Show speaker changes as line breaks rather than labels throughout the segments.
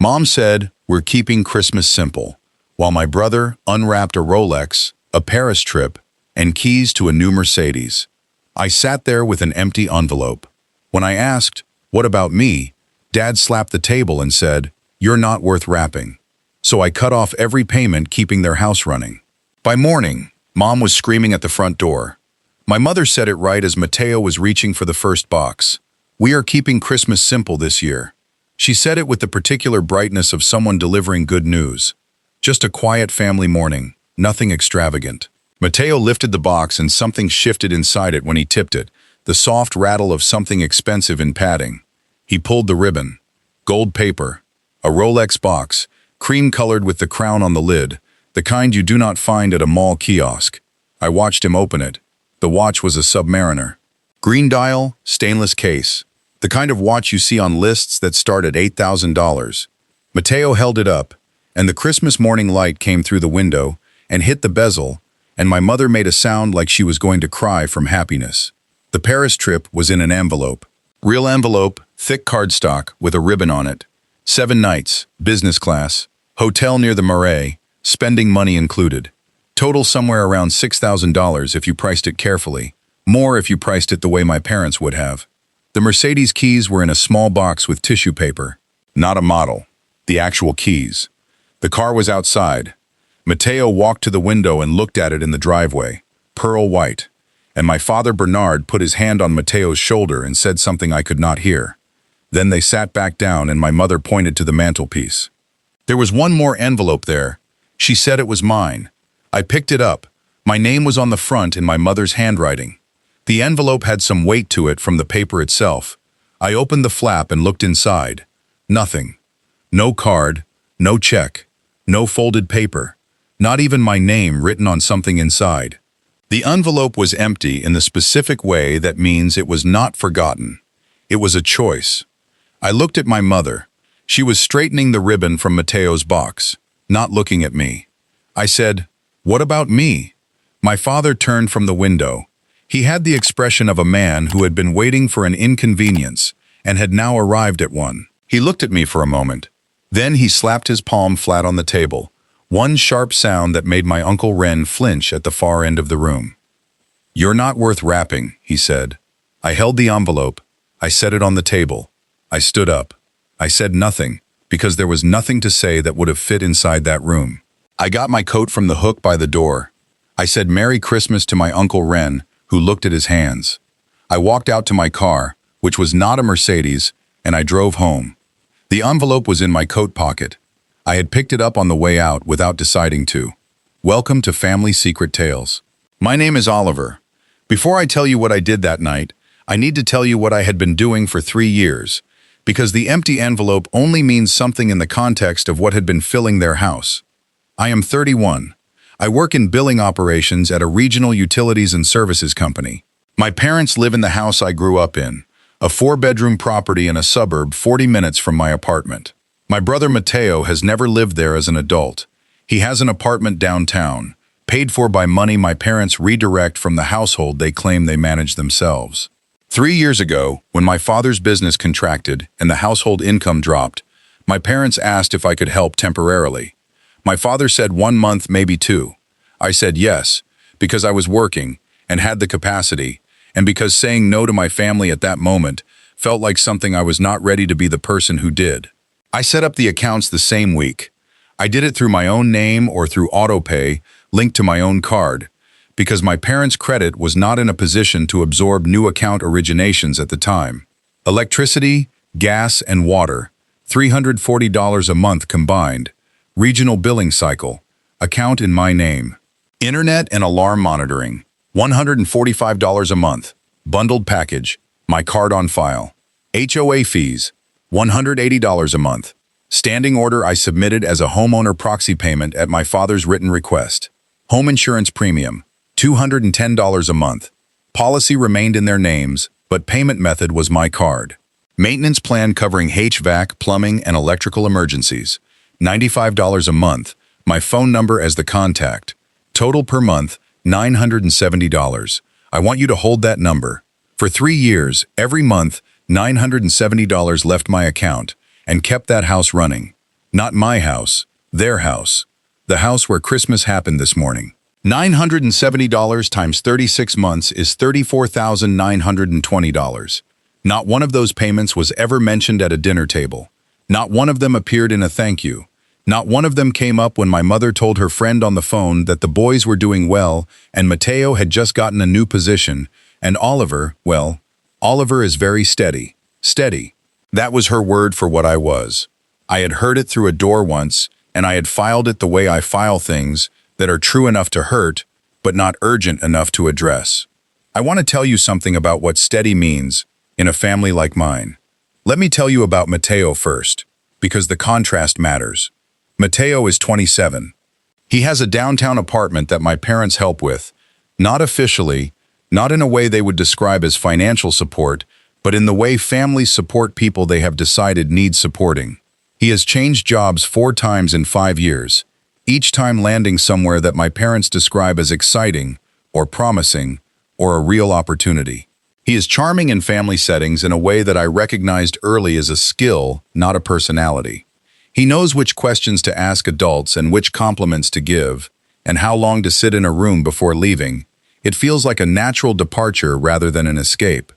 Mom said, "We're keeping Christmas simple," while my brother unwrapped a Rolex, a Paris trip, and keys to a new Mercedes. I sat there with an empty envelope. When I asked, "What about me?" Dad slapped the table and said, "You're not worth wrapping." So I cut off every payment, keeping their house running. By morning, Mom was screaming at the front door. My mother said it right as Mateo was reaching for the first box. "We are keeping Christmas simple this year." She said it with the particular brightness of someone delivering good news. Just a quiet family morning, nothing extravagant. Mateo lifted the box and something shifted inside it when he tipped it, the soft rattle of something expensive in padding. He pulled the ribbon. Gold paper. A Rolex box, cream-colored with the crown on the lid, the kind you do not find at a mall kiosk. I watched him open it. The watch was a Submariner. Green dial, stainless case. The kind of watch you see on lists that start at $8,000. Mateo held it up, and the Christmas morning light came through the window and hit the bezel, and my mother made a sound like she was going to cry from happiness. The Paris trip was in an envelope. Real envelope, thick cardstock with a ribbon on it. 7 nights, business class, hotel near the Marais, spending money included. Total somewhere around $6,000 if you priced it carefully. More if you priced it the way my parents would have. The Mercedes keys were in a small box with tissue paper. Not a model. The actual keys. The car was outside. Mateo walked to the window and looked at it in the driveway. Pearl white. And my father Bernard put his hand on Mateo's shoulder and said something I could not hear. Then they sat back down and my mother pointed to the mantelpiece. There was one more envelope there. She said it was mine. I picked it up. My name was on the front in my mother's handwriting. The envelope had some weight to it from the paper itself. I opened the flap and looked inside. Nothing. No card, no check, no folded paper, not even my name written on something inside. The envelope was empty in the specific way that means it was not forgotten. It was a choice. I looked at my mother. She was straightening the ribbon from Mateo's box, not looking at me. I said, "What about me?" My father turned from the window. He had the expression of a man who had been waiting for an inconvenience and had now arrived at one. He looked at me for a moment. Then he slapped his palm flat on the table, one sharp sound that made my Uncle Ren flinch at the far end of the room. "You're not worth wrapping," he said. I held the envelope. I set it on the table. I stood up. I said nothing, because there was nothing to say that would have fit inside that room. I got my coat from the hook by the door. I said Merry Christmas to my Uncle Ren, who looked at his hands. I walked out to my car, which was not a Mercedes, and I drove home. The envelope was in my coat pocket. I had picked it up on the way out without deciding to. Welcome to Family Secret Tales. My name is Oliver. Before I tell you what I did that night, I need to tell you what I had been doing for 3 years, because the empty envelope only means something in the context of what had been filling their house. I am 31. I work in billing operations at a regional utilities and services company. My parents live in the house I grew up in, a 4-bedroom property in a suburb 40 minutes from my apartment. My brother Mateo has never lived there as an adult. He has an apartment downtown, paid for by money my parents redirect from the household they claim they manage themselves. 3 years ago, when my father's business contracted and the household income dropped, my parents asked if I could help temporarily. My father said 1 month, maybe 2. I said yes, because I was working and had the capacity, and because saying no to my family at that moment felt like something I was not ready to be the person who did. I set up the accounts the same week. I did it through my own name or through autopay linked to my own card, because my parents' credit was not in a position to absorb new account originations at the time. Electricity, gas, and water, $340 a month combined. Regional billing cycle, account in my name. Internet and alarm monitoring, $145 a month. Bundled package, my card on file. HOA fees, $180 a month. Standing order I submitted as a homeowner proxy payment at my father's written request. Home insurance premium, $210 a month. Policy remained in their names, but payment method was my card. Maintenance plan covering HVAC, plumbing, and electrical emergencies, $95 a month. My phone number as the contact. Total per month, $970. I want you to hold that number. For 3 years, every month, $970 left my account and kept that house running. Not my house, their house. The house where Christmas happened this morning. $970 times 36 months is $34,920. Not one of those payments was ever mentioned at a dinner table. Not one of them appeared in a thank you. Not one of them came up when my mother told her friend on the phone that the boys were doing well and Mateo had just gotten a new position, and Oliver, well, Oliver is very steady. Steady. That was her word for what I was. I had heard it through a door once, and I had filed it the way I file things that are true enough to hurt, but not urgent enough to address. I want to tell you something about what steady means in a family like mine. Let me tell you about Mateo first, because the contrast matters. Mateo is 27. He has a downtown apartment that my parents help with, not officially, not in a way they would describe as financial support, but in the way families support people they have decided need supporting. He has changed jobs 4 times in 5 years, each time landing somewhere that my parents describe as exciting, or promising, or a real opportunity. He is charming in family settings in a way that I recognized early as a skill, not a personality. He knows which questions to ask adults and which compliments to give, and how long to sit in a room before leaving. It feels like a natural departure rather than an escape.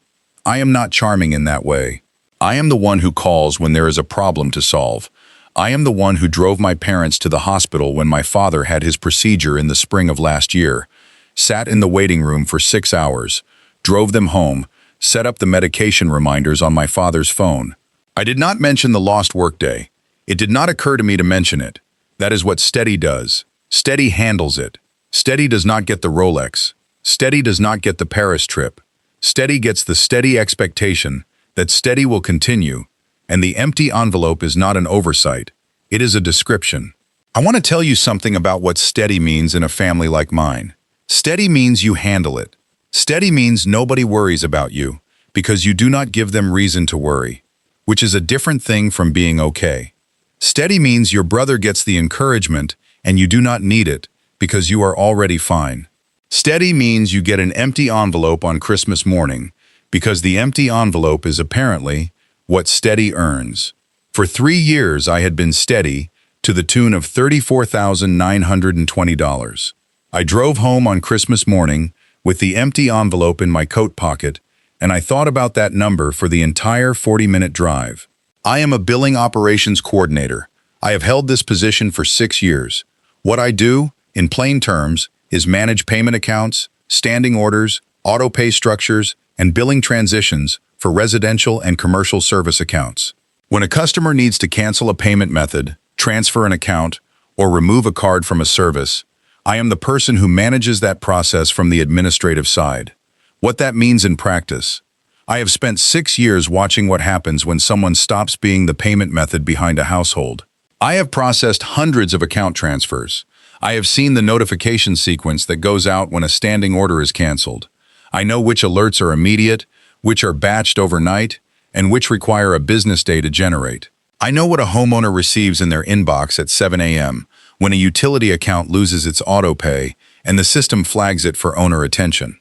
I am not charming in that way. I am the one who calls when there is a problem to solve. I am the one who drove my parents to the hospital when my father had his procedure in the spring of last year, sat in the waiting room for 6 hours, drove them home, set up the medication reminders on my father's phone. I did not mention the lost workday. It did not occur to me to mention it. That is what steady does. Steady handles it. Steady does not get the Rolex. Steady does not get the Paris trip. Steady gets the steady expectation that steady will continue, and the empty envelope is not an oversight. It is a description. I want to tell you something about what steady means in a family like mine. Steady means you handle it. Steady means nobody worries about you, because you do not give them reason to worry, which is a different thing from being okay. Steady means your brother gets the encouragement and you do not need it because you are already fine. Steady means you get an empty envelope on Christmas morning because the empty envelope is apparently what steady earns. For 3 years I had been steady to the tune of $34,920. I drove home on Christmas morning with the empty envelope in my coat pocket, and I thought about that number for the entire 40-minute drive. I am a billing operations coordinator. I have held this position for 6 years. What I do, in plain terms, is manage payment accounts, standing orders, auto-pay structures, and billing transitions for residential and commercial service accounts. When a customer needs to cancel a payment method, transfer an account, or remove a card from a service, I am the person who manages that process from the administrative side. What that means in practice: I have spent 6 years watching what happens when someone stops being the payment method behind a household. I have processed hundreds of account transfers. I have seen the notification sequence that goes out when a standing order is canceled. I know which alerts are immediate, which are batched overnight, and which require a business day to generate. I know what a homeowner receives in their inbox at 7 a.m. when a utility account loses its auto pay and the system flags it for owner attention.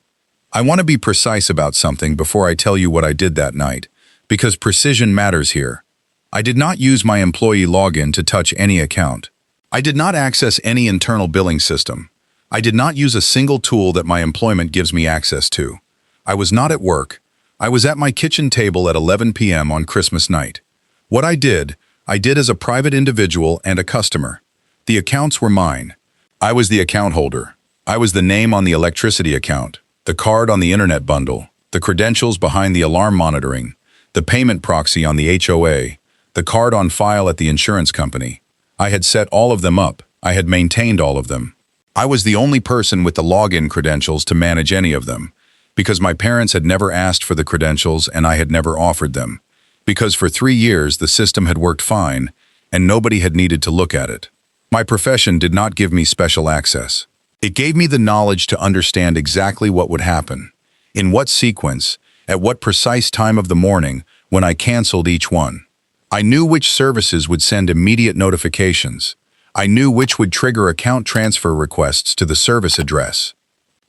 I want to be precise about something before I tell you what I did that night, because precision matters here. I did not use my employee login to touch any account. I did not access any internal billing system. I did not use a single tool that my employment gives me access to. I was not at work. I was at my kitchen table at 11 p.m. on Christmas night. What I did as a private individual and a customer. The accounts were mine. I was the account holder. I was the name on the electricity account, the card on the internet bundle, the credentials behind the alarm monitoring, the payment proxy on the HOA, the card on file at the insurance company. I had set all of them up. I had maintained all of them. I was the only person with the login credentials to manage any of them, because my parents had never asked for the credentials and I had never offered them, because for 3 years the system had worked fine and nobody had needed to look at it. My profession did not give me special access. It gave me the knowledge to understand exactly what would happen, in what sequence, at what precise time of the morning when I canceled each one. I knew which services would send immediate notifications. I knew which would trigger account transfer requests to the service address.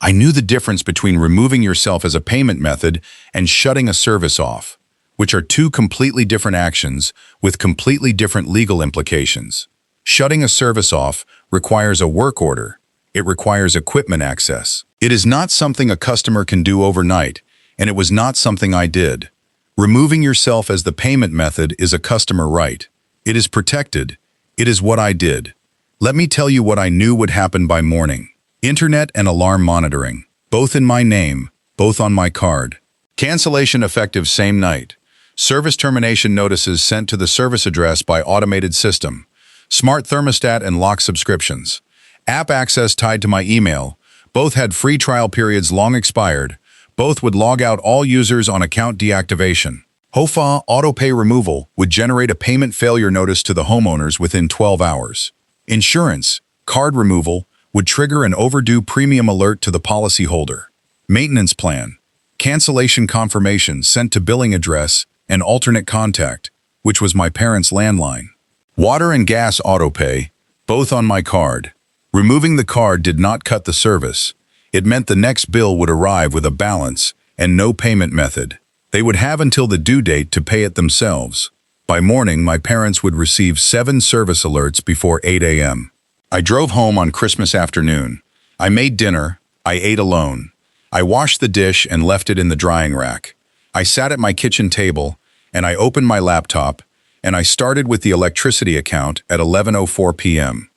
I knew the difference between removing yourself as a payment method and shutting a service off. which are two completely different actions with completely different legal implications. Shutting a service off requires a work order. It requires equipment access. It is not something a customer can do overnight, and it was not something I did. Removing yourself as the payment method is a customer right. It is protected. It is what I did. Let me tell you what I knew would happen by morning. Internet and alarm monitoring, both in my name, both on my card. Cancellation effective same night. Service termination notices sent to the service address by automated system. Smart thermostat and lock subscriptions. App access tied to my email. Both had free trial periods long expired. Both would log out all users on account deactivation. HOFA autopay removal would generate a payment failure notice to the homeowners within 12 hours. Insurance, card removal, would trigger an overdue premium alert to the policyholder. Maintenance plan, cancellation confirmation sent to billing address and alternate contact, which was my parents' landline. Water and gas autopay, both on my card. Removing the card did not cut the service. It meant the next bill would arrive with a balance and no payment method. They would have until the due date to pay it themselves. By morning, my parents would receive 7 service alerts before 8 a.m. I drove home on Christmas afternoon. I made dinner. I ate alone. I washed the dish and left it in the drying rack. I sat at my kitchen table, and I opened my laptop, and I started with the electricity account at 11:04 p.m.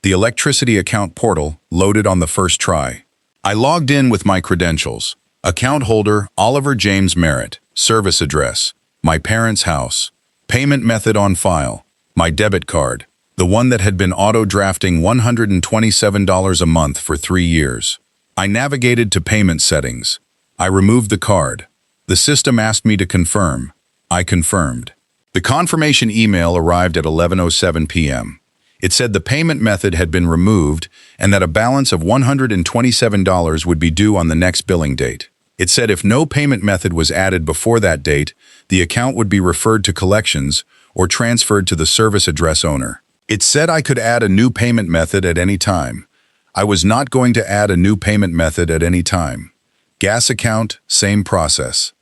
The electricity account portal loaded on the first try. I logged in with my credentials. Account holder Oliver James Merritt. Service address, my parents' house. Payment method on file, my debit card, the one that had been auto-drafting $127 a month for 3 years. I navigated to payment settings. I removed the card. The system asked me to confirm. I confirmed. The confirmation email arrived at 11:07 p.m. It said the payment method had been removed and that a balance of $127 would be due on the next billing date. It said if no payment method was added before that date, the account would be referred to collections or transferred to the service address owner. It said I could add a new payment method at any time. I was not going to add a new payment method at any time. Gas account, same process.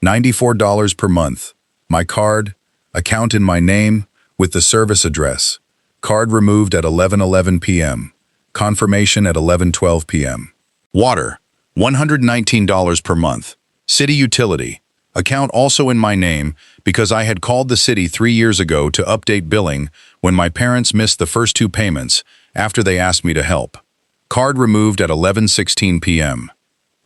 $94 per month. My card, account in my name, with the service address. Card removed at 11:11 p.m. Confirmation at 11:12 p.m. Water, $119 per month. City utility. Account also in my name because I had called the city 3 years ago to update billing when my parents missed the first 2 payments after they asked me to help. Card removed at 11:16 p.m.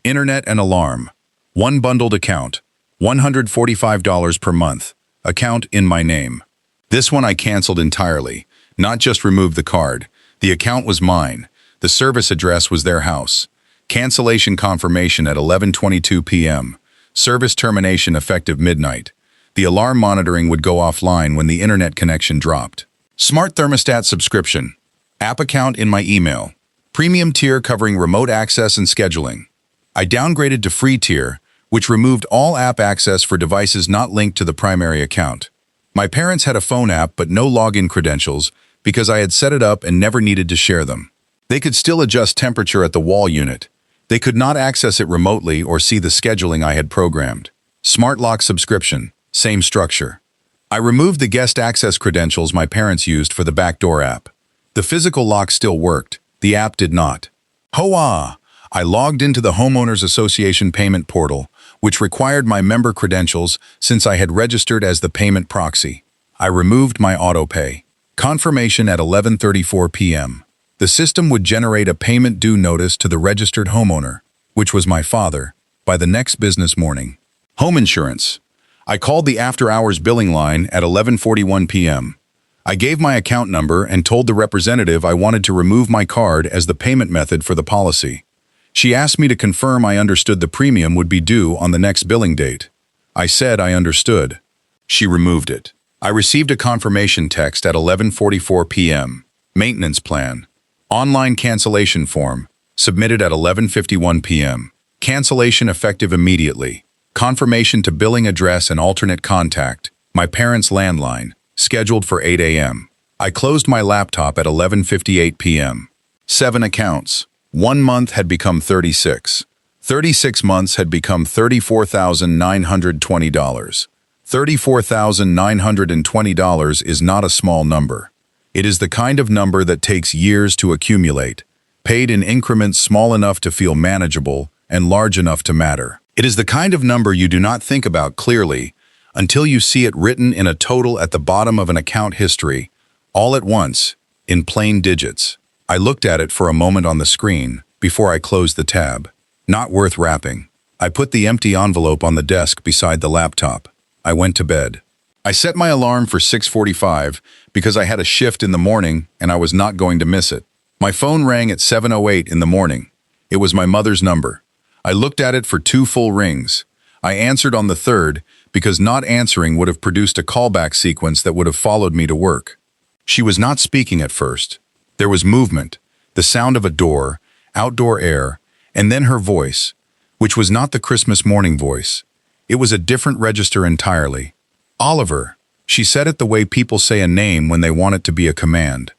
Internet and alarm. One bundled account. $145 per month. Account in my name. This one I canceled entirely, not just removed the card. The account was mine. The service address was their house. Cancellation confirmation at 11:22 p.m. Service termination effective midnight. The alarm monitoring would go offline when the internet connection dropped. Smart thermostat subscription. App account in my email. Premium tier covering remote access and scheduling. I downgraded to free tier, which removed all app access for devices not linked to the primary account. My parents had a phone app but no login credentials because I had set it up and never needed to share them. They could still adjust temperature at the wall unit. They could not access it remotely or see the scheduling I had programmed. Smart lock subscription, same structure. I removed the guest access credentials my parents used for the backdoor app. The physical lock still worked. The app did not. Hoa! I logged into the Homeowners Association payment portal, which required my member credentials since I had registered as the payment proxy. I removed my autopay. Confirmation at 11:34 p.m. The system would generate a payment due notice to the registered homeowner, which was my father, by the next business morning. Home insurance. I called the after-hours billing line at 11:41 p.m. I gave my account number and told the representative I wanted to remove my card as the payment method for the policy. She asked me to confirm I understood the premium would be due on the next billing date. I said I understood. She removed it. I received a confirmation text at 11:44 p.m. Maintenance plan. Online cancellation form, submitted at 11:51 p.m. Cancellation effective immediately. Confirmation to billing address and alternate contact, my parents' landline, scheduled for 8 a.m. I closed my laptop at 11:58 p.m. 7 accounts. 1 month had become 36. 36 months had become $34,920. $34,920 is not a small number. It is the kind of number that takes years to accumulate, paid in increments small enough to feel manageable and large enough to matter. It is the kind of number you do not think about clearly until you see it written in a total at the bottom of an account history, all at once, in plain digits. I looked at it for a moment on the screen before I closed the tab. Not worth wrapping. I put the empty envelope on the desk beside the laptop. I went to bed. I set my alarm for 6:45 because I had a shift in the morning and I was not going to miss it. My phone rang at 7:08 in the morning. It was my mother's number. I looked at it for 2 full rings. I answered on the third because not answering would have produced a callback sequence that would have followed me to work. She was not speaking at first. There was movement, the sound of a door, outdoor air, and then her voice, which was not the Christmas morning voice. It was a different register entirely. Oliver, she said it the way people say a name when they want it to be a command.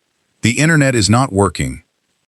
The internet is not working.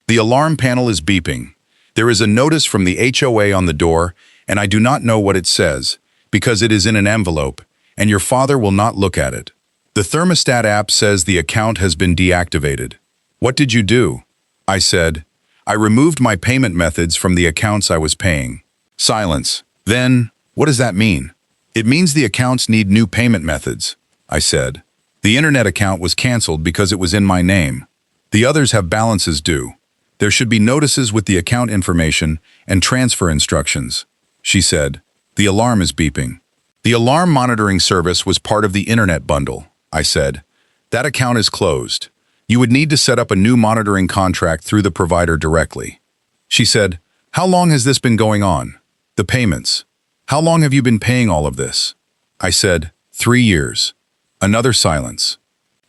The alarm panel is beeping. There is a notice from the HOA on the door, and I do not know what it says, because it is in an envelope, and your father will not look at it. The thermostat app says the account has been deactivated. What did you do? I said. I removed my payment methods from the accounts I was paying. Silence. Then, what does that mean? It means the accounts need new payment methods, I said. The internet account was canceled because it was in my name. The others have balances due. There should be notices with the account information and transfer instructions, she said. The alarm is beeping. The alarm monitoring service was part of the internet bundle, I said. That account is closed. You would need to set up a new monitoring contract through the provider directly. She said, how long has this been going on? The payments. How long have you been paying all of this? I said, 3 years. Another silence.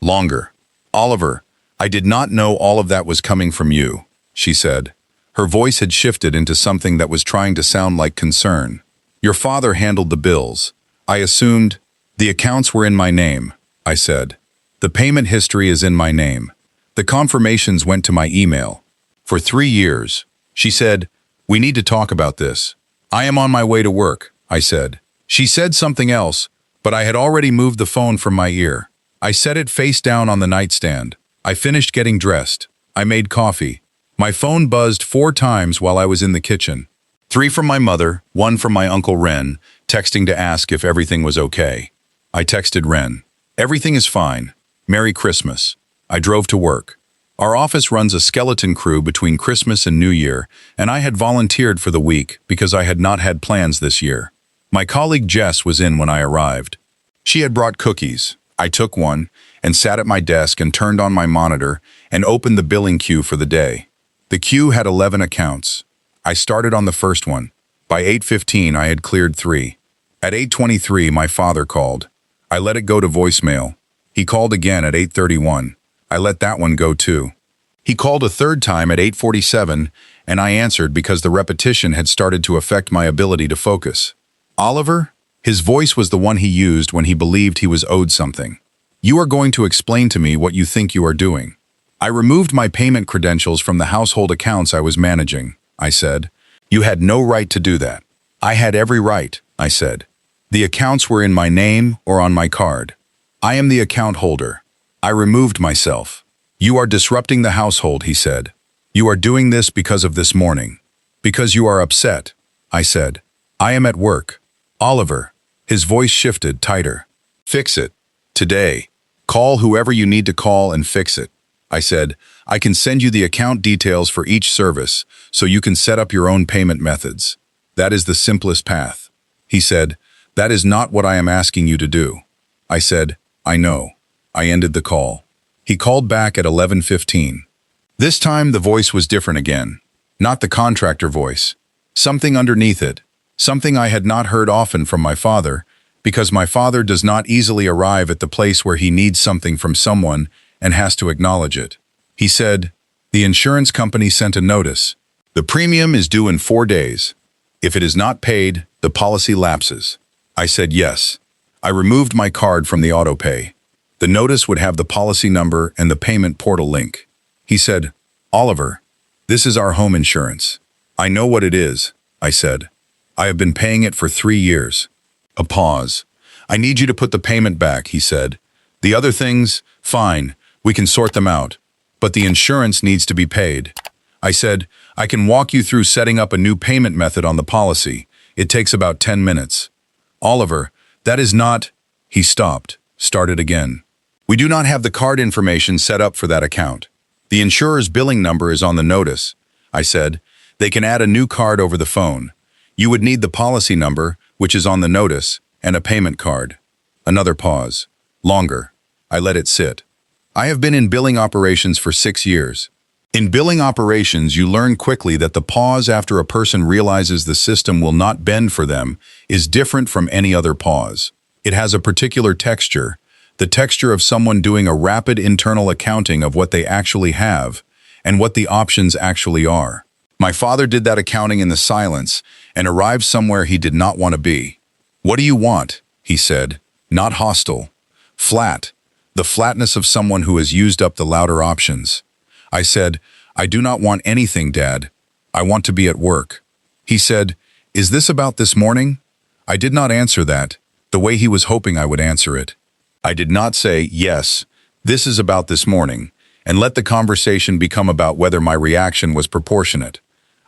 Longer. Oliver, I did not know all of that was coming from you, she said. Her voice had shifted into something that was trying to sound like concern. Your father handled the bills. I assumed the accounts were in my name, I said. The payment history is in my name. The confirmations went to my email. For 3 years, she said, we need to talk about this. I am on my way to work, I said. She said something else, but I had already moved the phone from my ear. I set it face down on the nightstand. I finished getting dressed. I made coffee. My phone buzzed 4 times while I was in the kitchen. 3 from my mother, 1 from my Uncle Ren, texting to ask if everything was okay. I texted Ren. Everything is fine. Merry Christmas. I drove to work. Our office runs a skeleton crew between Christmas and New Year, and I had volunteered for the week because I had not had plans this year. My colleague Jess was in when I arrived. She had brought cookies. I took one and sat at my desk and turned on my monitor and opened the billing queue for the day. The queue had 11 accounts. I started on the first one. By 8:15, I had cleared 3. At 8:23, my father called. I let it go to voicemail. He called again at 8:31. I let that one go too. He called a third time at 8:47, and I answered because the repetition had started to affect my ability to focus. Oliver? His voice was the one he used when he believed he was owed something. You are going to explain to me what you think you are doing. I removed my payment credentials from the household accounts I was managing, I said. You had no right to do that. I had every right, I said. The accounts were in my name or on my card. I am the account holder. I removed myself. You are disrupting the household, he said. You are doing this because of this morning. Because you are upset, I said. I am at work. Oliver. His voice shifted tighter. Fix it. Today. Call whoever you need to call and fix it. I said, I can send you the account details for each service so you can set up your own payment methods. That is the simplest path. He said, that is not what I am asking you to do. I said, I know. I ended the call. He called back at 11:15. This time the voice was different again. Not the contractor voice. Something underneath it. Something I had not heard often from my father, because my father does not easily arrive at the place where he needs something from someone and has to acknowledge it. He said, the insurance company sent a notice. The premium is due in 4 days. If it is not paid, the policy lapses. I said yes. I removed my card from the autopay. The notice would have the policy number and the payment portal link. He said, Oliver, this is our home insurance. I know what it is, I said. I have been paying it for 3 years. A pause. I need you to put the payment back, he said. The other things, fine, we can sort them out. But the insurance needs to be paid. I said, I can walk you through setting up a new payment method on the policy. It takes about 10 minutes. Oliver, that is not... He stopped, started again. We do not have the card information set up for that account. The insurer's billing number is on the notice. I said, they can add a new card over the phone. You would need the policy number, which is on the notice, and a payment card. Another pause. Longer. I let it sit. I have been in billing operations for 6 years. In billing operations, you learn quickly that the pause after a person realizes the system will not bend for them is different from any other pause. It has a particular texture, the texture of someone doing a rapid internal accounting of what they actually have and what the options actually are. My father did that accounting in the silence and arrived somewhere he did not want to be. What do you want? He said. Not hostile. Flat. The flatness of someone who has used up the louder options. I said, I do not want anything, Dad. I want to be at work. He said, is this about this morning? I did not answer that, the way he was hoping I would answer it. I did not say, yes, this is about this morning, and let the conversation become about whether my reaction was proportionate.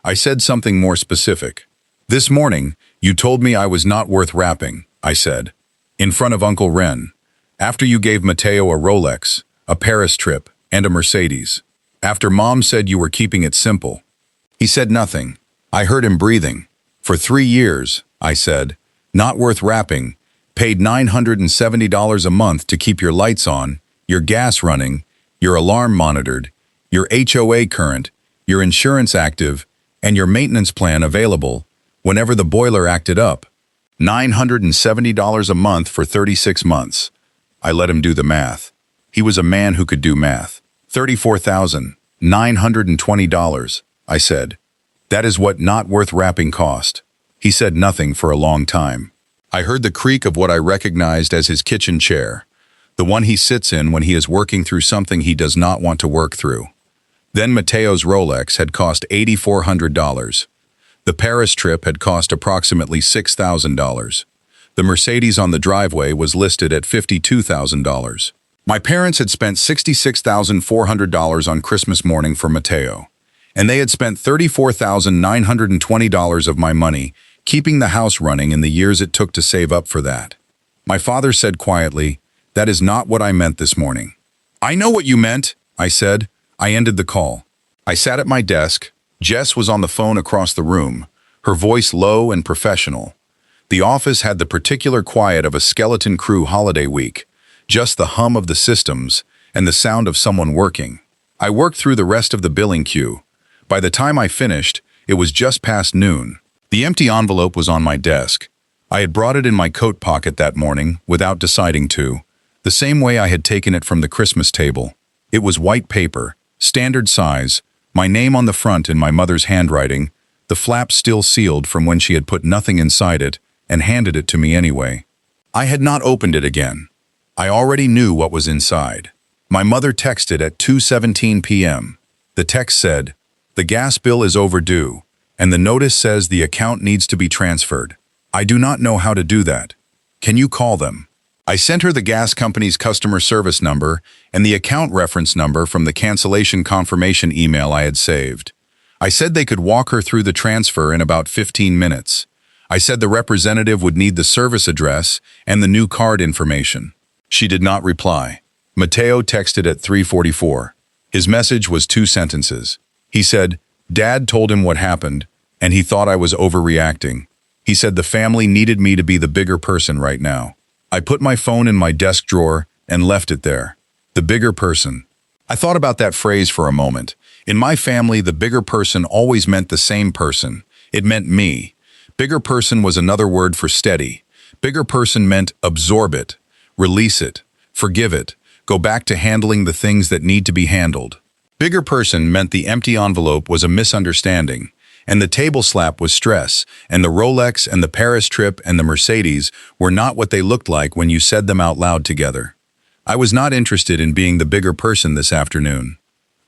I said something more specific. This morning, you told me I was not worth wrapping, I said, in front of Uncle Ren, after you gave Mateo a Rolex, a Paris trip, and a Mercedes. After Mom said you were keeping it simple. He said nothing. I heard him breathing. For 3 years, I said, not worth wrapping, paid $970 a month to keep your lights on, your gas running, your alarm monitored, your HOA current, your insurance active, and your maintenance plan available whenever the boiler acted up. $970 a month for 36 months. I let him do the math. He was a man who could do math. $34,920, I said. That is what not worth wrapping cost. He said nothing for a long time. I heard the creak of what I recognized as his kitchen chair, the one he sits in when he is working through something he does not want to work through. Then Mateo's Rolex had cost $8,400. The Paris trip had cost approximately $6,000. The Mercedes on the driveway was listed at $52,000. My parents had spent $66,400 on Christmas morning for Mateo, and they had spent $34,920 of my money keeping the house running in the years it took to save up for that. My father said quietly, that is not what I meant this morning. I know what you meant, I said. I ended the call. I sat at my desk. Jess was on the phone across the room, her voice low and professional. The office had the particular quiet of a skeleton crew holiday week, just the hum of the systems and the sound of someone working. I worked through the rest of the billing queue. By the time I finished, it was just past noon. The empty envelope was on my desk. I had brought it in my coat pocket that morning without deciding to, the same way I had taken it from the Christmas table. It was white paper, standard size, my name on the front in my mother's handwriting, the flap still sealed from when she had put nothing inside it and handed it to me anyway. I had not opened it again. I already knew what was inside. My mother texted at 2:17 p.m. The text said, the gas bill is overdue, and the notice says the account needs to be transferred. I do not know how to do that. Can you call them? I sent her the gas company's customer service number and the account reference number from the cancellation confirmation email I had saved. I said they could walk her through the transfer in about 15 minutes. I said the representative would need the service address and the new card information. She did not reply. Mateo texted at 3:44. His message was 2 sentences. He said, Dad told him what happened, and he thought I was overreacting. He said the family needed me to be the bigger person right now. I put my phone in my desk drawer and left it there. The bigger person. I thought about that phrase for a moment. In my family, the bigger person always meant the same person. It meant me. Bigger person was another word for steady. Bigger person meant absorb it, release it, forgive it, go back to handling the things that need to be handled. Bigger person meant the empty envelope was a misunderstanding, and the table slap was stress, and the Rolex and the Paris trip and the Mercedes were not what they looked like when you said them out loud together. I was not interested in being the bigger person this afternoon.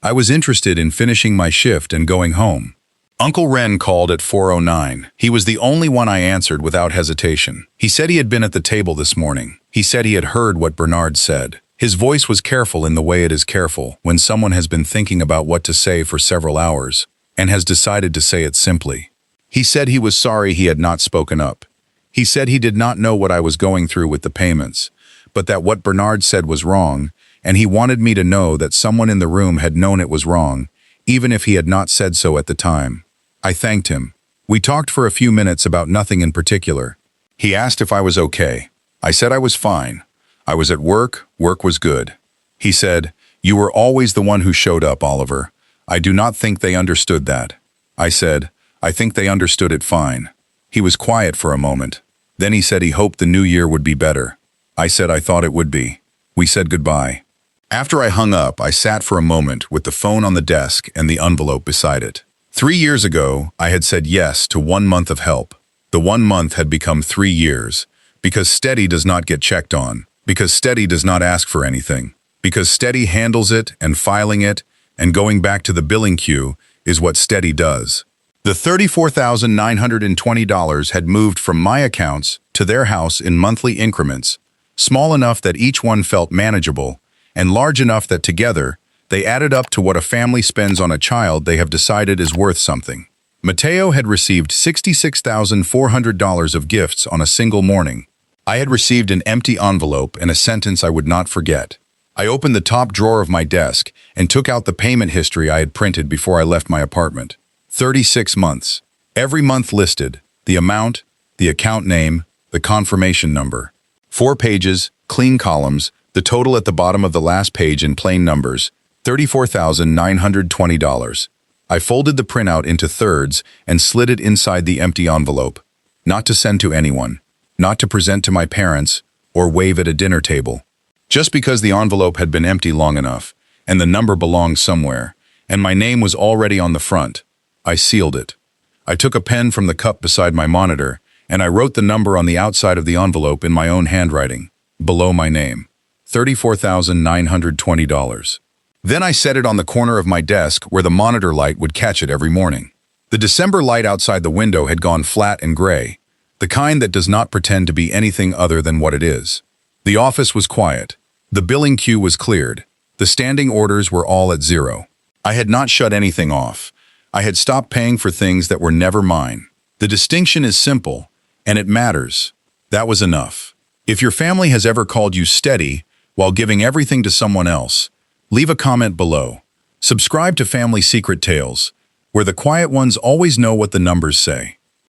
I was interested in finishing my shift and going home. Uncle Ren called at 4:09. He was the only one I answered without hesitation. He said he had been at the table this morning. He said he had heard what Bernard said. His voice was careful in the way it is careful when someone has been thinking about what to say for several hours and has decided to say it simply. He said he was sorry he had not spoken up. He said he did not know what I was going through with the payments, but that what Bernard said was wrong, and he wanted me to know that someone in the room had known it was wrong, even if he had not said so at the time. I thanked him. We talked for a few minutes about nothing in particular. He asked if I was okay. I said I was fine. I was at work, work was good. He said, "You were always the one who showed up, Oliver. I do not think they understood that." I said, "I think they understood it fine." He was quiet for a moment. Then he said he hoped the new year would be better. I said I thought it would be. We said goodbye. After I hung up, I sat for a moment with the phone on the desk and the envelope beside it. 3 years ago, I had said yes to 1 month of help. The 1 month had become 3 years, because Steady does not get checked on, because Steady does not ask for anything, because Steady handles it and filing it and going back to the billing queue is what Steady does. The $34,920 had moved from my accounts to their house in monthly increments, small enough that each one felt manageable, and large enough that together, they added up to what a family spends on a child they have decided is worth something. Mateo had received $66,400 of gifts on a single morning. I had received an empty envelope and a sentence I would not forget. I opened the top drawer of my desk and took out the payment history I had printed before I left my apartment. 36 months. Every month listed, the amount, the account name, the confirmation number. 4 pages, clean columns, the total at the bottom of the last page in plain numbers, $34,920. I folded the printout into thirds and slid it inside the empty envelope, not to send to anyone, not to present to my parents, or wave at a dinner table. Just because the envelope had been empty long enough, and the number belonged somewhere, and my name was already on the front, I sealed it. I took a pen from the cup beside my monitor, and I wrote the number on the outside of the envelope in my own handwriting, below my name, $34,920. Then I set it on the corner of my desk where the monitor light would catch it every morning. The December light outside the window had gone flat and gray, the kind that does not pretend to be anything other than what it is. The office was quiet. The billing queue was cleared. The standing orders were all at 0. I had not shut anything off. I had stopped paying for things that were never mine. The distinction is simple, and it matters. That was enough. If your family has ever called you steady while giving everything to someone else, leave a comment below. Subscribe to Family Secret Tales, where the quiet ones always know what the numbers say.